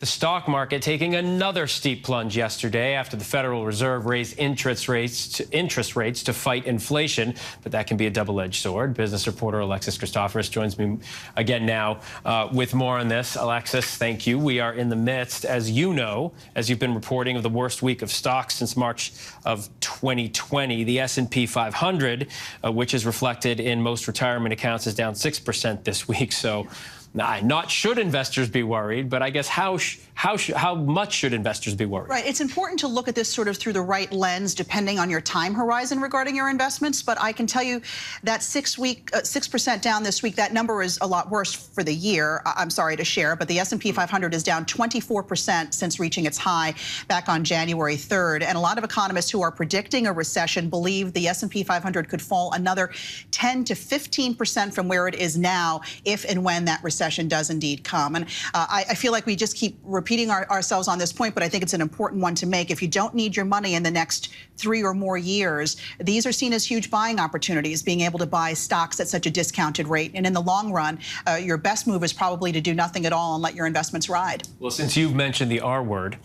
The stock market taking another steep plunge yesterday after the Federal Reserve raised interest rates to fight inflation. But that can be a double-edged sword. Business reporter Alexis Christoforous joins me again now with more on this. Alexis, thank you. We are in the midst, as you know, as you've been reporting, of the worst week of stocks since March of 2020. The S&P 500, which is reflected in most retirement accounts, is down 6% this week. So not should investors be worried, but I guess how much should investors be worried? Right. It's important to look at this sort of through the right lens, depending on your time horizon regarding your investments. But I can tell you that 6% down this week, that number is a lot worse for the year. I'm sorry to share, but the S&P 500 is down 24% since reaching its high back on January 3rd. And a lot of economists who are predicting a recession believe the S&P 500 could fall another 10 to 15% from where it is now if and when that recession does indeed come. And I feel like we just keep repeating ourselves on this point, but I think it's an important one to make. If you don't need your money in the next 3 or more years, these are seen as huge buying opportunities, being able to buy stocks at such a discounted rate. And in the long run, your best move is probably to do nothing at all and let your investments ride. Well, since you've mentioned the R word,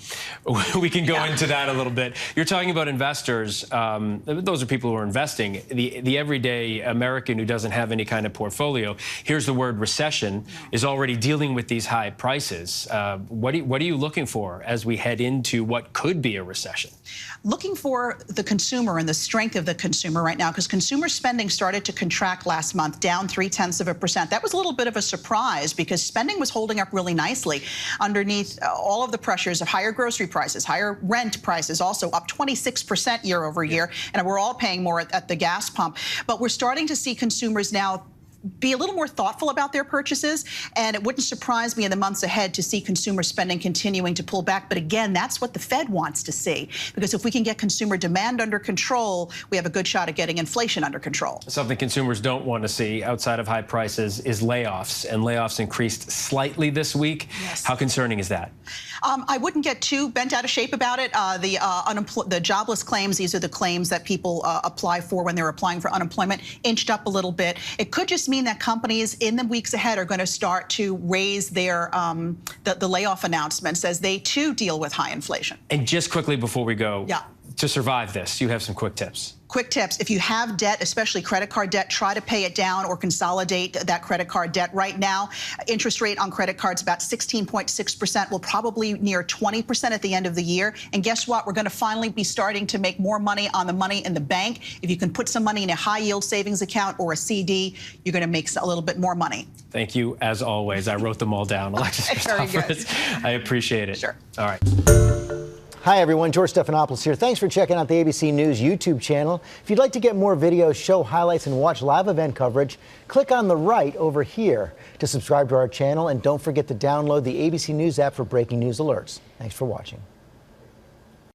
we can go into that a little bit. You're talking about investors. Those are people who are investing. The everyday American who doesn't have any kind of portfolio hears the word recession, is already dealing with these high prices. What are you looking for as we head into what could be a recession? Looking for the consumer and the strength of the consumer right now, because consumer spending started to contract last month, down 0.3%. That was a little bit of a surprise because spending was holding up really nicely underneath all of the pressures of higher grocery prices, higher rent prices, also up 26% year over year. And we're all paying more at the gas pump. But we're starting to see consumers now be a little more thoughtful about their purchases, and it wouldn't surprise me in the months ahead to see consumer spending continuing to pull back. But again, that's what the Fed wants to see, because if we can get consumer demand under control, we have a good shot at getting inflation under control. Something consumers don't want to see outside of high prices is layoffs, and layoffs increased slightly this week. Yes. How concerning is that? I wouldn't get too bent out of shape about it. The jobless claims, these are the claims that people apply for when they're applying for unemployment, inched up a little bit. It could just mean that companies in the weeks ahead are going to start to raise their the layoff announcements as they too deal with high inflation. And just quickly before we go, yeah, to survive this, you have some quick tips. Quick tips. If you have debt, especially credit card debt, try to pay it down or consolidate that credit card debt. Right now, interest rate on credit cards about 16.6%. Will probably near 20% at the end of the year. And guess what? We're going to finally be starting to make more money on the money in the bank. If you can put some money in a high-yield savings account or a CD, you're going to make a little bit more money. Thank you, as always. I wrote them all down. Alexis Christoforous. I appreciate it. Sure. All right. Hi, everyone. George Stephanopoulos here. Thanks for checking out the ABC News YouTube channel. If you'd like to get more videos, show highlights, and watch live event coverage, click on the right over here to subscribe to our channel. And don't forget to download the ABC News app for breaking news alerts. Thanks for watching.